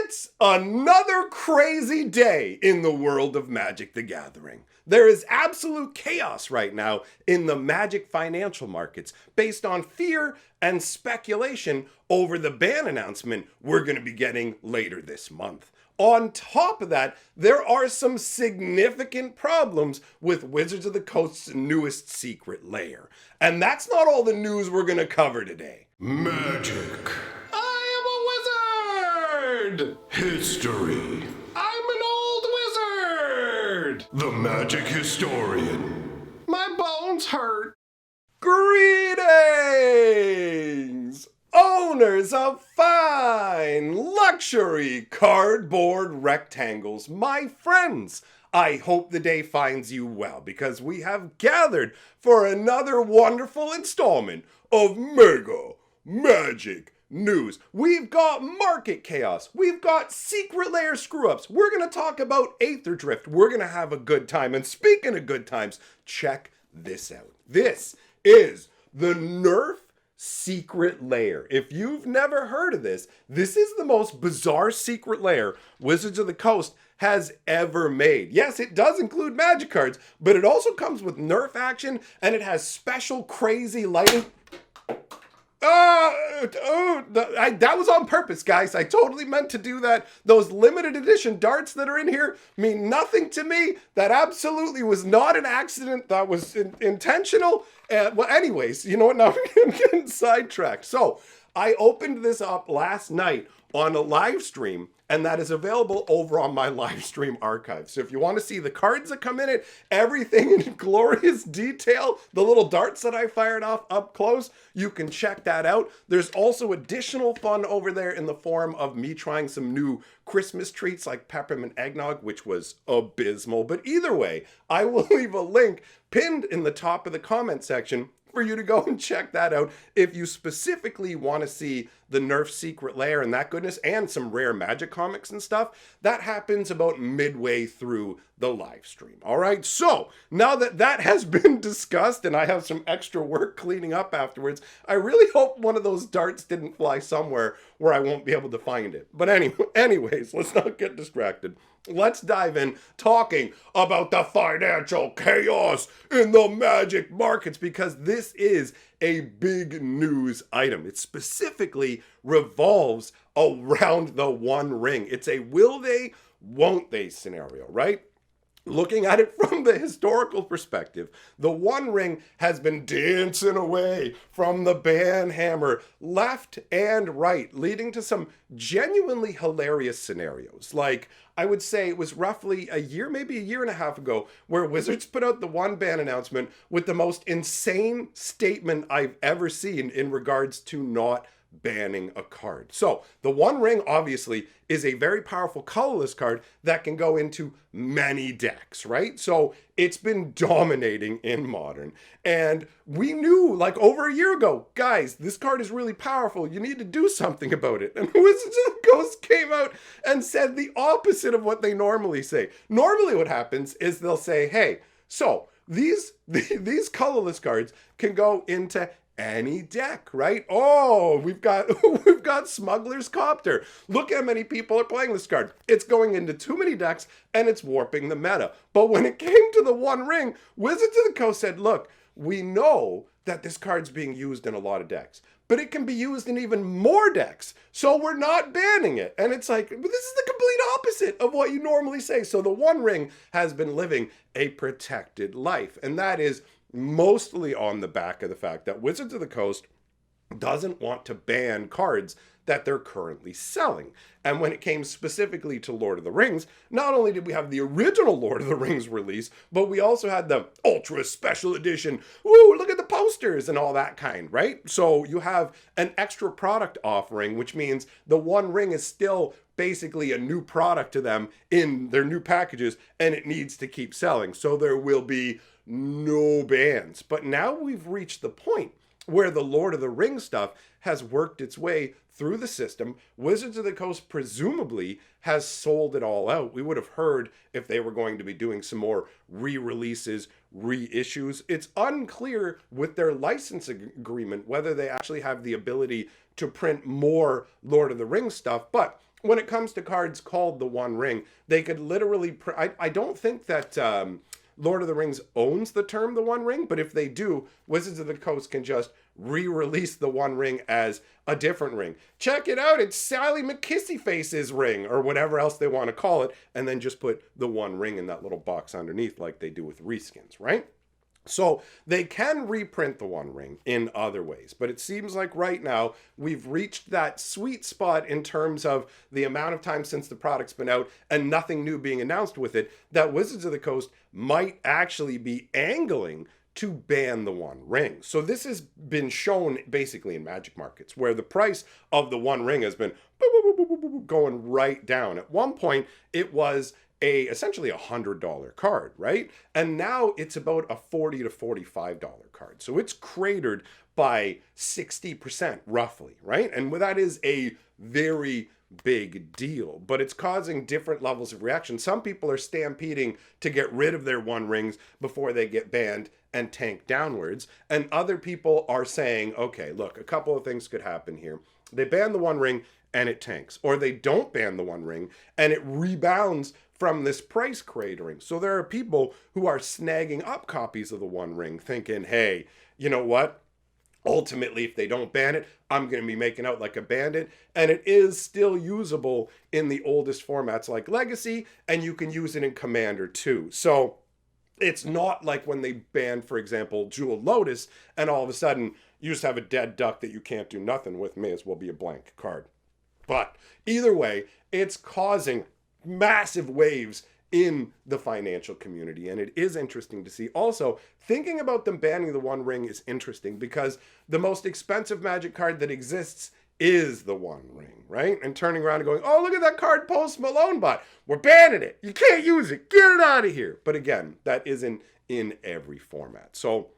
It's another crazy day in the world of Magic the Gathering. There is absolute chaos right now in the Magic financial markets based on fear and speculation over the ban announcement we're going to be getting later this month. On top of that, there are some significant problems with Wizards of the Coast's newest secret lair. And that's not all the news we're going to cover today. Magic. I am a wizard! History. I'm an old wizard! The Magic Historian. My bones hurt. Greetings! Owners of fine luxury cardboard rectangles, my friends. I hope the day finds you well because we have gathered for another wonderful installment of Mega Magic News. We've got market chaos. We've got secret layer screw-ups. We're going to talk about Aether Drift. We're going to have a good time. And speaking of good times, check this out. This is the Nerf secret layer. If you've never heard of this, this is the most bizarre secret layer Wizards of the Coast has ever made. Yes, it does include Magic cards, but it also comes with Nerf action and it has special crazy lighting. That was on purpose, guys. I totally meant to do that. Those limited edition darts that are in here mean nothing to me. That absolutely was not an accident. That was intentional. Well, anyways, you know what? Now I'm getting sidetracked. So I opened this up last night on a live stream, and that is available over on my live stream archive. So if you want to see the cards that come in it, everything in glorious detail, the little darts that I fired off up close, you can check that out. There's also additional fun over there in the form of me trying some new Christmas treats like peppermint eggnog, which was abysmal. But either way, I will leave a link pinned in the top of the comment section for you to go and check that out if you specifically want to see the Nerf secret lair and that goodness and some rare Magic comics and stuff. That happens about midway through the live stream. All right, so now that that has been discussed and I have some extra work cleaning up afterwards, I really hope one of those darts didn't fly somewhere where I won't be able to find it. But anyways, let's not get distracted. Let's dive in talking about the financial chaos in the Magic markets because this is a big news item. It specifically revolves around the One Ring. It's a will they, won't they scenario, right? Looking at it from the historical perspective, the One Ring has been dancing away from the ban hammer left and right, leading to some genuinely hilarious scenarios. Like, I would say it was roughly a year, maybe a year and a half ago, where Wizards put out the one ban announcement with the most insane statement I've ever seen in regards to not banning a card. So the One Ring obviously is a very powerful colorless card that can go into many decks, right? So it's been dominating in Modern. And we knew like over a year ago, guys, this card is really powerful. You need to do something about it. And Wizards of the Coast came out and said the opposite of what they normally say. Normally what happens is they'll say, hey, so these colorless cards can go into any deck, right? Oh, we've got Smuggler's Copter. Look how many people are playing this card. It's going into too many decks and it's warping the meta. But when it came to the One Ring, Wizards of the Coast said, look, we know that this card's being used in a lot of decks, but it can be used in even more decks. So we're not banning it. And it's like, but this is the complete opposite of what you normally say. So the One Ring has been living a protected life. And that is mostly on the back of the fact that Wizards of the Coast doesn't want to ban cards that they're currently selling. And when it came specifically to Lord of the Rings, not only did we have the original Lord of the Rings release, but we also had the Ultra Special Edition, ooh, look at the posters and all that kind, right? So you have an extra product offering, which means the One Ring is still basically a new product to them in their new packages, and it needs to keep selling. So there will be no bans. But now we've reached the point where the Lord of the Rings stuff has worked its way through the system. Wizards of the Coast presumably has sold it all out. We would have heard if they were going to be doing some more re-releases, reissues. It's unclear with their license agreement whether they actually have the ability to print more Lord of the Rings stuff, but when it comes to cards called the One Ring, they could literally, I don't think that Lord of the Rings owns the term the One Ring, but if they do, Wizards of the Coast can just re-release the One Ring as a different ring. Check it out, it's Sally McKissy-Face's ring, or whatever else they want to call it, and then just put the One Ring in that little box underneath like they do with reskins, right? So they can reprint the One Ring in other ways, but it seems like right now we've reached that sweet spot in terms of the amount of time since the product's been out and nothing new being announced with it, that Wizards of the Coast might actually be angling to ban the One Ring. So this has been shown basically in Magic markets, where the price of the One Ring has been going right down. At one point, it was essentially $100 card, right? And now it's about a $40 to $45 card. So it's cratered by 60% roughly, right? And that is a very big deal, but it's causing different levels of reaction. Some people are stampeding to get rid of their One Rings before they get banned and tank downwards. And other people are saying, okay, look, a couple of things could happen here. They ban the One Ring and it tanks, or they don't ban the One Ring and it rebounds from this price cratering. So there are people who are snagging up copies of the One Ring thinking, hey, you know what? Ultimately, if they don't ban it, I'm going to be making out like a bandit. And it is still usable in the oldest formats like Legacy, and you can use it in Commander too. So it's not like when they banned, for example, Jewel Lotus, and all of a sudden you just have a dead duck that you can't do nothing with. May as well be a blank card. But either way, it's causing massive waves in the financial community, and it is interesting to see. Also, thinking about them banning the One Ring is interesting because the most expensive Magic card that exists is the One Ring, right? And turning around and going, oh, look at that card Post Malone bought. We're banning it. You can't use it. Get it out of here. But again, that isn't in every format. So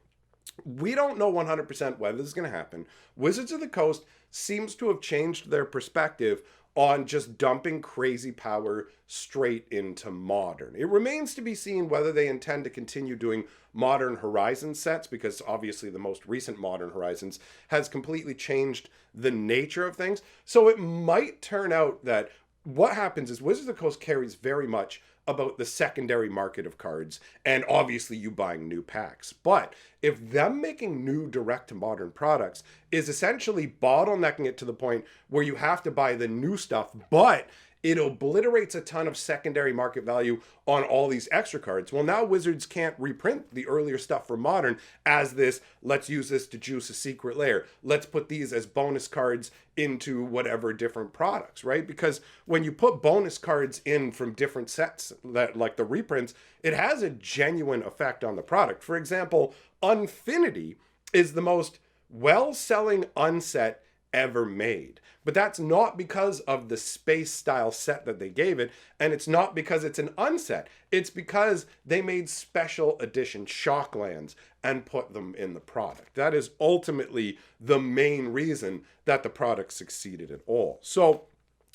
we don't know 100% whether this is going to happen. Wizards of the Coast seems to have changed their perspective on just dumping crazy power straight into Modern. It remains to be seen whether they intend to continue doing Modern Horizons sets, because obviously the most recent Modern Horizons has completely changed the nature of things. So it might turn out that what happens is Wizards of the Coast cares very much about the secondary market of cards, and obviously you buying new packs. But if them making new direct-to-modern products is essentially bottlenecking it to the point where you have to buy the new stuff, but it obliterates a ton of secondary market value on all these extra cards. Well, now Wizards can't reprint the earlier stuff for Modern as this, let's use this to juice a secret lair. Let's put these as bonus cards into whatever different products, right? Because when you put bonus cards in from different sets, that like the reprints, it has a genuine effect on the product. For example, Unfinity is the most well-selling unset ever made. But that's not because of the space style set that they gave it, and it's not because it's an unset. It's because they made special edition Shocklands and put them in the product. That is ultimately the main reason that the product succeeded at all. So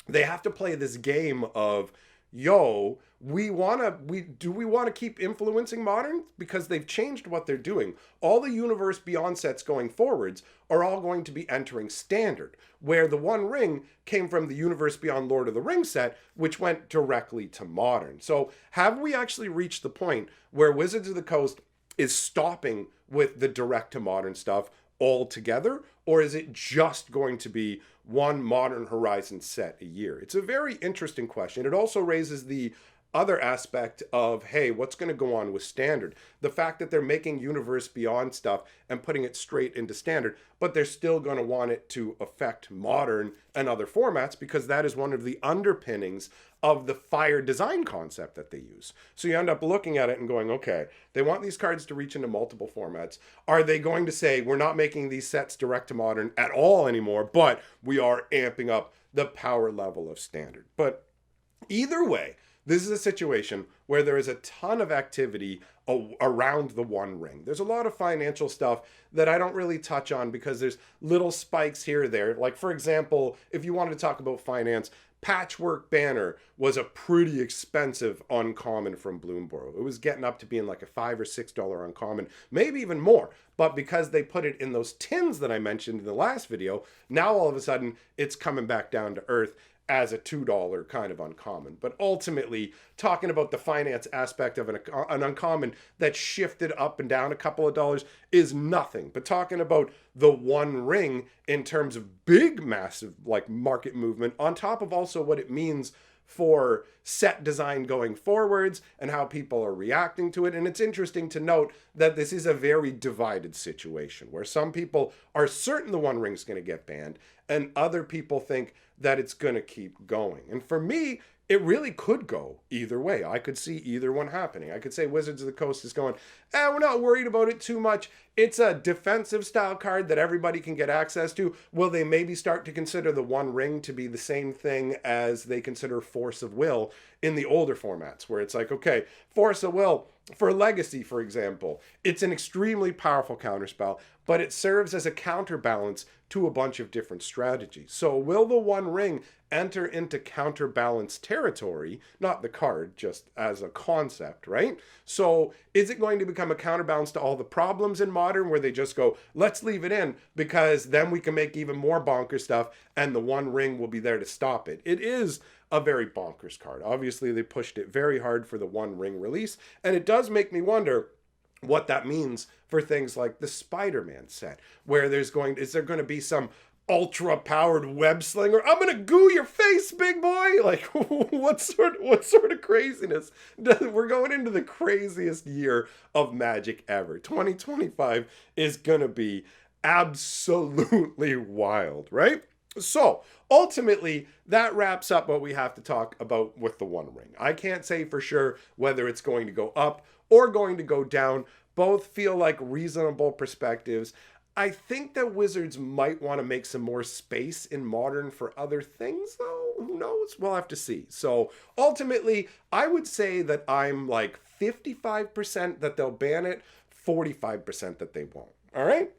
they have to play this game of, yo, we want to keep influencing Modern? Because they've changed what they're doing. All the Universe Beyond sets going forwards are all going to be entering Standard, where the One Ring came from the Universe Beyond Lord of the Rings set, which went directly to Modern. So have we actually reached the point where Wizards of the Coast is stopping with the direct to Modern stuff altogether, or is it just going to be one Modern Horizon set a year? It's a very interesting question. It also raises the other aspect of, hey, what's going to go on with Standard? The fact that they're making Universe Beyond stuff and putting it straight into Standard, but they're still going to want it to affect Modern and other formats, because that is one of the underpinnings of the Fire design concept that they use. So you end up looking at it and going, okay, they want these cards to reach into multiple formats. Are they going to say, we're not making these sets direct to Modern at all anymore, but we are amping up the power level of Standard? But either way, this is a situation where there is a ton of activity around the One Ring. There's a lot of financial stuff that I don't really touch on because there's little spikes here or there. Like, for example, if you wanted to talk about finance, Patchwork Banner was a pretty expensive uncommon from Bloomborough. It was getting up to being like a $5 or $6 uncommon, maybe even more. But because they put it in those tins that I mentioned in the last video, now all of a sudden it's coming back down to earth. as a $2 kind of uncommon. But ultimately, talking about the finance aspect of an uncommon that shifted up and down a couple of dollars is nothing. But talking about the One Ring in terms of big, massive like market movement, on top of also what it means for set design going forwards and how people are reacting to it. And it's interesting to note that this is a very divided situation where some people are certain the One Ring's going to get banned and other people think that it's going to keep going. And for me, it really could go either way. I could see either one happening. I could say Wizards of the Coast is going, we're not worried about it too much. It's a defensive style card that everybody can get access to. Will they maybe start to consider the One Ring to be the same thing as they consider Force of Will in the older formats, where it's like, okay, Force of Will for Legacy, for example, it's an extremely powerful counterspell, but it serves as a counterbalance to a bunch of different strategies. So will the One Ring enter into counterbalance territory, not the card, just as a concept, right? So is it going to become a counterbalance to all the problems in Modern where they just go, let's leave it in because then we can make even more bonkers stuff and the One Ring will be there to stop it? It is a very bonkers card. Obviously, they pushed it very hard for the One Ring release, and it does make me wonder what that means for things like the Spider-Man set, where is there going to be some ultra-powered web slinger? I'm gonna goo your face, big boy! Like, what sort of craziness? We're going into the craziest year of Magic ever. 2025 is gonna be absolutely wild, right? So, ultimately, that wraps up what we have to talk about with the One Ring. I can't say for sure whether it's going to go up or going to go down. Both feel like reasonable perspectives. I think that Wizards might want to make some more space in Modern for other things, though. Who knows? We'll have to see. So, ultimately, I would say that I'm like 55% that they'll ban it, 45% that they won't. All right?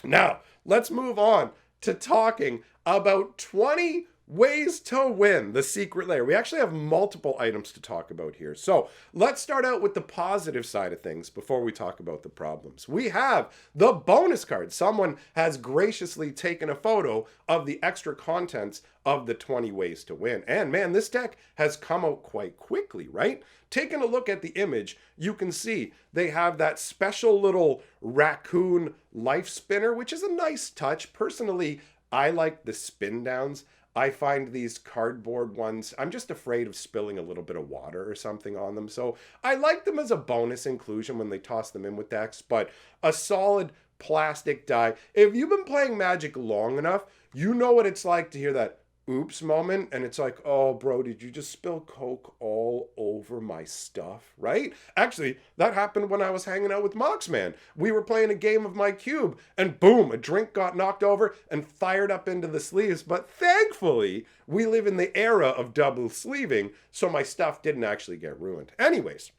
Now, let's move on to talking about 20 ways to win the secret lair. We actually have multiple items to talk about here. So let's start out with the positive side of things before we talk about the problems. We have the bonus card. Someone has graciously taken a photo of the extra contents of the 20 ways to win. And man, this deck has come out quite quickly, right? Taking a look at the image, you can see they have that special little raccoon life spinner, which is a nice touch. Personally, I like the spin downs. I find these cardboard ones, I'm just afraid of spilling a little bit of water or something on them. So I like them as a bonus inclusion when they toss them in with decks, but a solid plastic die. If you've been playing Magic long enough, you know what it's like to hear that oops moment, and it's like, oh bro, did you just spill Coke all over my stuff, right? Actually, that happened when I was hanging out with Moxman. We were playing a game of My Cube, and boom, a drink got knocked over and fired up into the sleeves, but thankfully, we live in the era of double sleeving, so my stuff didn't actually get ruined. Anyways,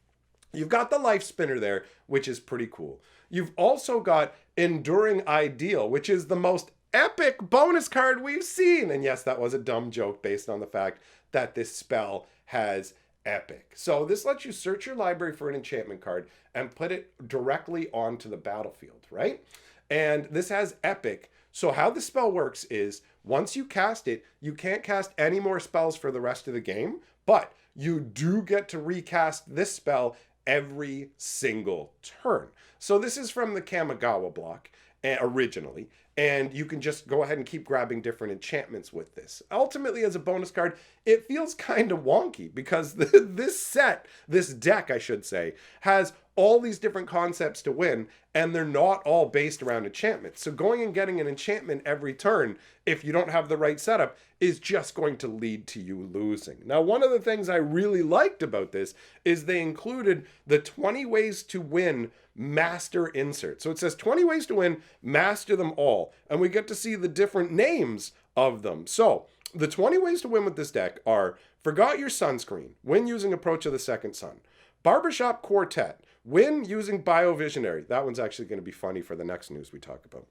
you've got the life spinner there, which is pretty cool. You've also got Enduring Ideal, which is the most epic bonus card we've seen. And yes, that was a dumb joke based on the fact that this spell has epic. So this lets you search your library for an enchantment card and put it directly onto the battlefield, right? And this has epic. So how the spell works is once you cast it, you can't cast any more spells for the rest of the game, but you do get to recast this spell every single turn. So this is from the Kamigawa block originally, and you can just go ahead and keep grabbing different enchantments with this. Ultimately, as a bonus card, it feels kind of wonky because this deck, I should say, has all these different concepts to win, and they're not all based around enchantments. So going and getting an enchantment every turn, if you don't have the right setup, is just going to lead to you losing. Now, one of the things I really liked about this is they included the 20 ways to win master insert. So it says 20 ways to win, master them all. And we get to see the different names of them. So the 20 ways to win with this deck are Forgot Your Sunscreen, win using Approach of the Second Sun. Barbershop Quartet, win using Biovisionary. That one's actually going to be funny for the next news we talk about.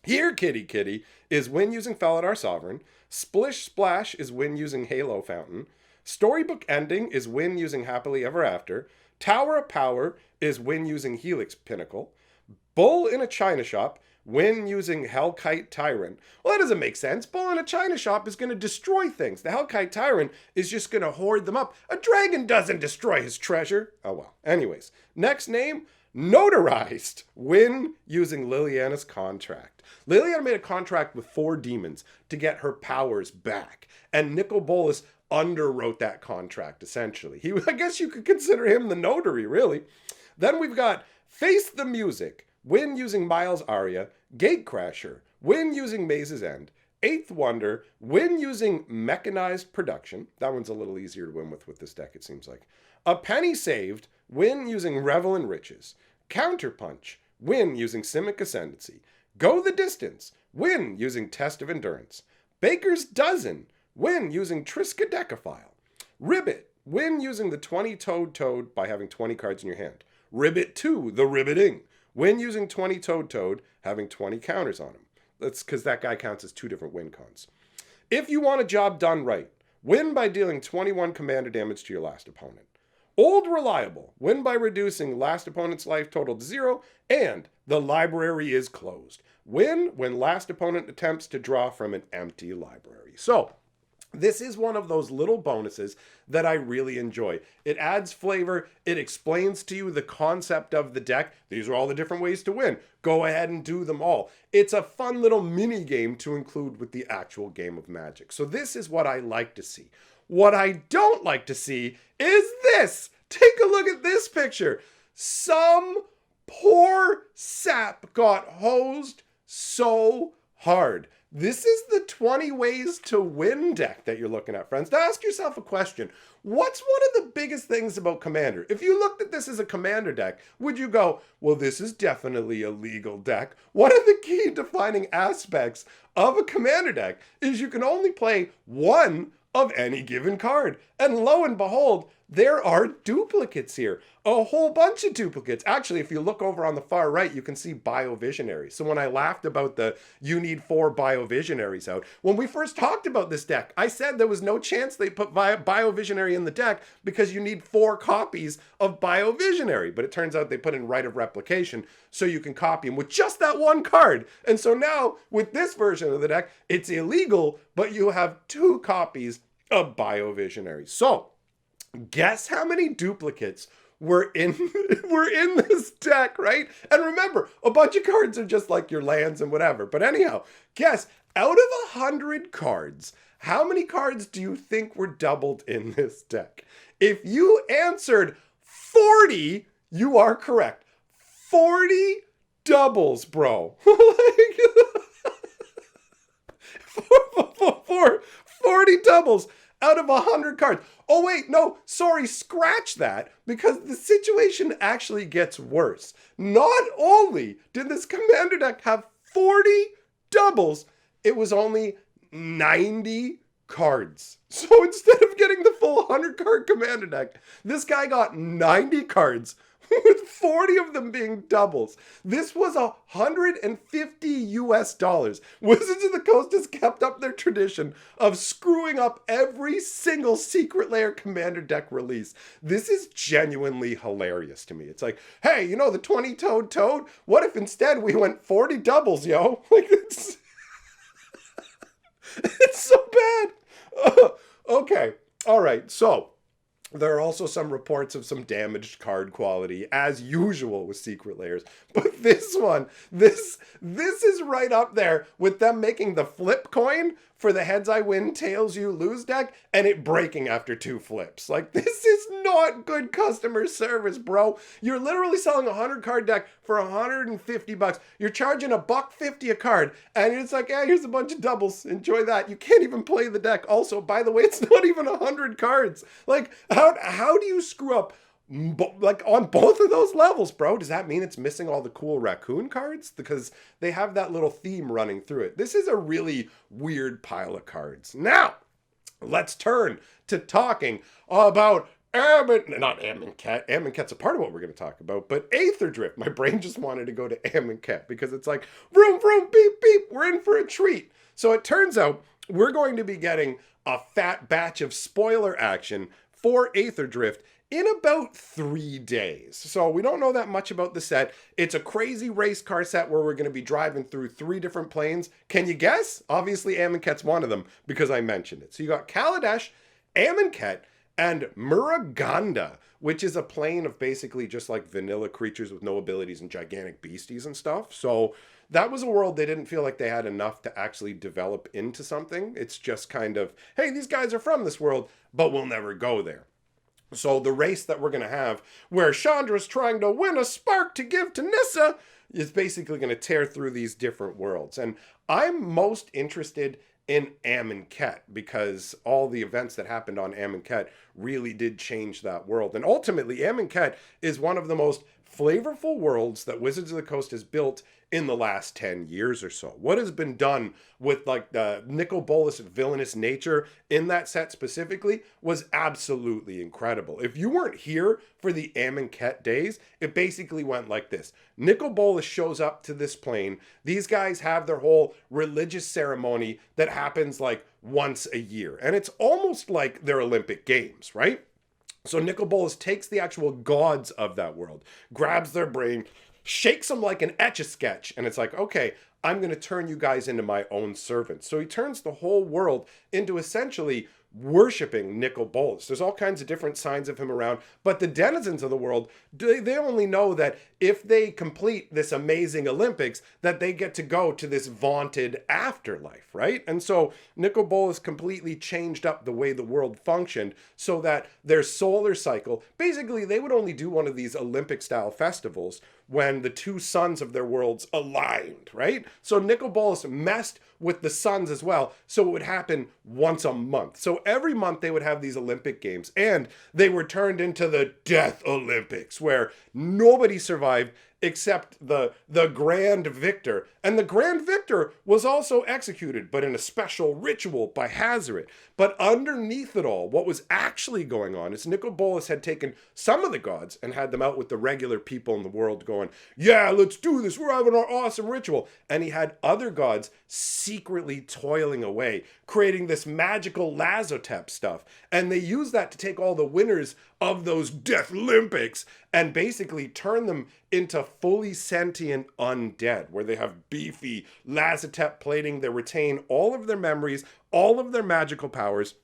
Here, Kitty Kitty is win using Felidar Sovereign. Splish Splash is win using Halo Fountain. Storybook Ending is win using Happily Ever After. Tower of Power is win using Helix Pinnacle. Bull in a China Shop, when using Hellkite Tyrant. Well, that doesn't make sense. Bull in a China shop is going to destroy things. The Hellkite Tyrant is just going to hoard them up. A dragon doesn't destroy his treasure. Oh well. Anyways, next name, Notarized, when using Liliana's contract. Liliana made a contract with 4 demons to get her powers back, and Nicol Bolas underwrote that contract, essentially. I guess you could consider him the notary, really. Then we've got Face the Music, when using Miles Aria, Gatecrasher, when using Maze's End, Eighth Wonder, when using Mechanized Production. That one's a little easier to win with this deck, it seems like. A Penny Saved, when using Revel in Riches. Counterpunch, when using Simic Ascendancy. Go the Distance, when using Test of Endurance. Baker's Dozen, when using Triskaidekaphile. Ribbit, when using the 20-toed Toad by having 20 cards in your hand. Ribbit 2, the Ribbiting, when using 20-toed Toad, having 20 counters on him. That's because that guy counts as 2 different win cons. If you want a job done right, win by dealing 21 commander damage to your last opponent. Old Reliable, win by reducing last opponent's life total to 0, and the library is closed. Win when last opponent attempts to draw from an empty library. So, this is one of those little bonuses that I really enjoy. It adds flavor. It explains to you the concept of the deck. These are all the different ways to win. Go ahead and do them all. It's a fun little mini game to include with the actual game of Magic. So this is what I like to see. What I don't like to see is this. Take a look at this picture. Some poor sap got hosed so hard. This is the 20 ways to win deck that you're looking at, friends. Now ask yourself a question. What's one of the biggest things about Commander? If you looked at this as a Commander deck, would you go, well, this is definitely a legal deck? One of the key defining aspects of a Commander deck is you can only play one of any given card. And lo and behold, there are duplicates here. A whole bunch of duplicates. Actually, if you look over on the far right, you can see Biovisionaries. So when I laughed about the you need 4 Biovisionaries out, when we first talked about this deck, I said there was no chance they put Biovisionary in the deck because you need 4 copies of Biovisionary. But it turns out they put in Right of Replication so you can copy them with just that one card. And so now, with this version of the deck, it's illegal, but you have 2 copies of Biovisionary. So, guess how many duplicates were in this deck, right? And remember, a bunch of cards are just like your lands and whatever. But anyhow, guess, out of 100 cards, how many cards do you think were doubled in this deck? If you answered 40, you are correct. 40 doubles, bro. 40 doubles out of 100 cards. Oh wait, no, sorry, scratch that, because the situation actually gets worse. Not only did this Commander deck have 40 doubles, it was only 90 cards. So instead of getting the full 100 card Commander deck, this guy got 90 cards with 40 of them being doubles. This was $150 US. Wizards of the Coast has kept up their tradition of screwing up every single Secret Lair Commander deck release. This is genuinely hilarious to me. It's like, hey, you know the 20-toed Toad? What if instead we went 40 doubles, yo? Like, it's so bad. Okay, all right, so there are also some reports of some damaged card quality, as usual with Secret Lairs. But this one, this is right up there with them making the flip coin for the heads I win, tails you lose deck, and it breaking after 2 flips. Like, this is not good customer service, bro. You're literally selling a 100 card deck for $150. You're charging $150 a card, and it's like, yeah, here's a bunch of doubles. Enjoy that. You can't even play the deck. Also, by the way, it's not even 100 cards. Like, how do you screw up like on both of those levels, bro? Does that mean it's missing all the cool raccoon cards? Because they have that little theme running through it. This is a really weird pile of cards. Now, let's turn to talking about Amonkhet. Amonkhet's a part of what we're going to talk about, but Aether Drift. My brain just wanted to go to Amonkhet because it's like, vroom, vroom, beep, beep, we're in for a treat. So it turns out we're going to be getting a fat batch of spoiler action for Aether Drift in about 3 days. So we don't know that much about the set. It's a crazy race car set where we're going to be driving through 3 different planes. Can you guess? Obviously Amonkhet's one of them because I mentioned it. So you got Kaladesh, Amonkhet, and Muruganda, which is a plane of basically just like vanilla creatures with no abilities and gigantic beasties and stuff. So that was a world they didn't feel like they had enough to actually develop into something. It's just kind of, hey, these guys are from this world, but we'll never go there. So the race that we're going to have, where Chandra's trying to win a spark to give to Nissa, is basically going to tear through these different worlds. And I'm most interested in Amonkhet because all the events that happened on Amonkhet really did change that world. And ultimately, Amonkhet is one of the most flavorful worlds that Wizards of the Coast has built in the last 10 years or so. What has been done with like the Nicol Bolas villainous nature in that set specifically was absolutely incredible. If you weren't here for the Amonkhet days, it basically went like this. Nicol Bolas shows up to this plane. These guys have their whole religious ceremony that happens like once a year. And it's almost like their Olympic Games, right? So Nicol Bolas takes the actual gods of that world, grabs their brain, shakes them like an Etch-a-Sketch, and it's like, okay, I'm going to turn you guys into my own servants. So he turns the whole world into essentially worshiping Nicol Bolas. There's all kinds of different signs of him around, but the denizens of the world, they only know that if they complete this amazing Olympics, that they get to go to this vaunted afterlife, right? And so Nicol Bolas completely changed up the way the world functioned so that their solar cycle, basically they would only do one of these Olympic-style festivals when the 2 suns of their worlds aligned, right? So Nicol Bolas messed with the suns as well, so it would happen once a month. So every month they would have these Olympic Games, and they were turned into the Death Olympics, where nobody survived except the Grand Victor. And the Grand Victor was also executed, but in a special ritual by Hazaret. But underneath it all, what was actually going on is Nicol Bolas had taken some of the gods and had them out with the regular people in the world going, yeah, let's do this, we're having our awesome ritual. And he had other gods secretly toiling away, creating this magical Lazotep stuff. And they used that to take all the winners of those Death Olympics and basically turn them into fully sentient undead, where they have beefy Lazotep plating, they retain all of their memories, all of their magical powers.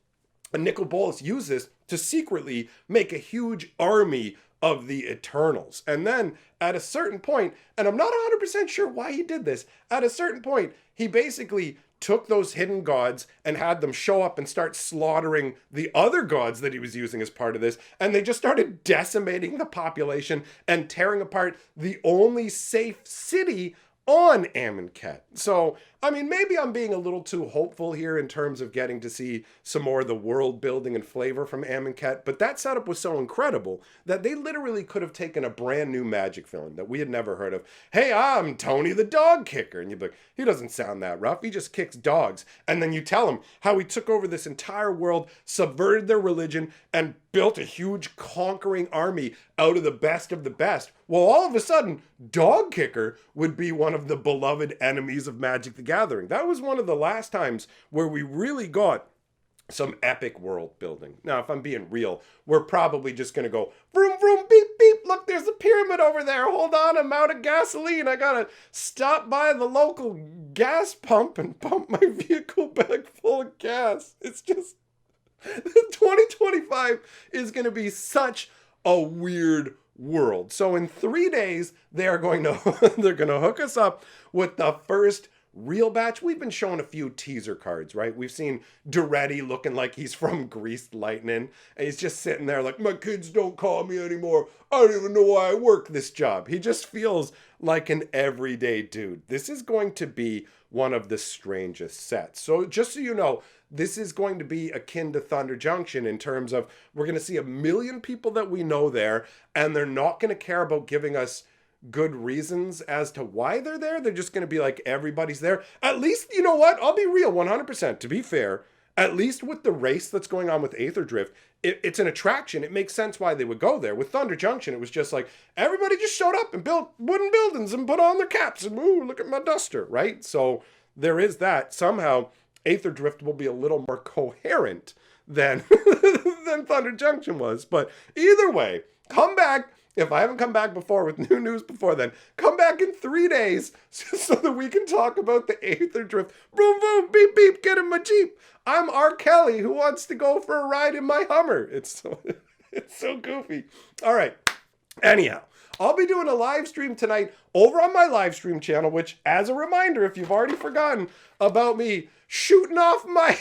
And Nicol Bolas used this to secretly make a huge army of the Eternals. And then at a certain point, and I'm not 100% sure why he did this, at a certain point, he basically took those hidden gods and had them show up and start slaughtering the other gods that he was using as part of this. And they just started decimating the population and tearing apart the only safe city on Amonkhet. So, I mean, maybe I'm being a little too hopeful here in terms of getting to see some more of the world building and flavor from Amonkhet, but that setup was so incredible that they literally could have taken a brand new Magic villain that we had never heard of. Hey, I'm Tony the Dog Kicker. And you'd be like, he doesn't sound that rough. He just kicks dogs. And then you tell him how he took over this entire world, subverted their religion, and built a huge conquering army out of the best of the best. Well, all of a sudden, Dog Kicker would be one of the beloved enemies of Magic the Gathering. That was one of the last times where we really got some epic world building. Now, if I'm being real, we're probably just going to go vroom, vroom, beep, beep. Look, there's a pyramid over there. Hold on, I'm out of gasoline. I got to stop by the local gas pump and pump my vehicle back full of gas. It's just 2025 is going to be such a weird world. So in 3 days, they're going to hook us up with the first real batch. We've been showing a few teaser cards, right? We've seen Duretti looking like he's from Greased Lightning, and he's just sitting there like, my kids don't call me anymore. I don't even know why I work this job. He just feels like an everyday dude. This is going to be one of the strangest sets. So just so you know, this is going to be akin to Thunder Junction in terms of we're going to see 1 million people that we know there, and they're not going to care about giving us good reasons as to why they're there. They're just going to be like, everybody's there. At least, you know what? I'll be real, 100%. To be fair, at least with the race that's going on with Aether Drift, it's an attraction. It makes sense why they would go there. With Thunder Junction, it was just like, everybody just showed up and built wooden buildings and put on their caps and, ooh, look at my duster, right? So there is that. Somehow, Aether Drift will be a little more coherent than than Thunder Junction was. But either way, come back. If I haven't come back before with new news before then, come back in 3 days so that we can talk about the Aether Drift. Boom, boom, beep, beep, get in my Jeep. I'm R. Kelly who wants to go for a ride in my Hummer. It's so goofy. All right. Anyhow, I'll be doing a live stream tonight over on my live stream channel, which, as a reminder, if you've already forgotten about me shooting off my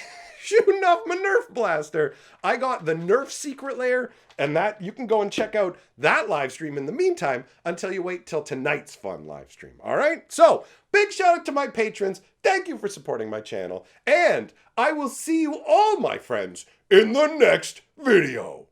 Nerf blaster, I got the Nerf secret lair, and that you can go and check out that live stream in the meantime until you wait till tonight's fun live stream. All right? So, big shout out to my patrons. Thank you for supporting my channel, and I will see you all, my friends, in the next video.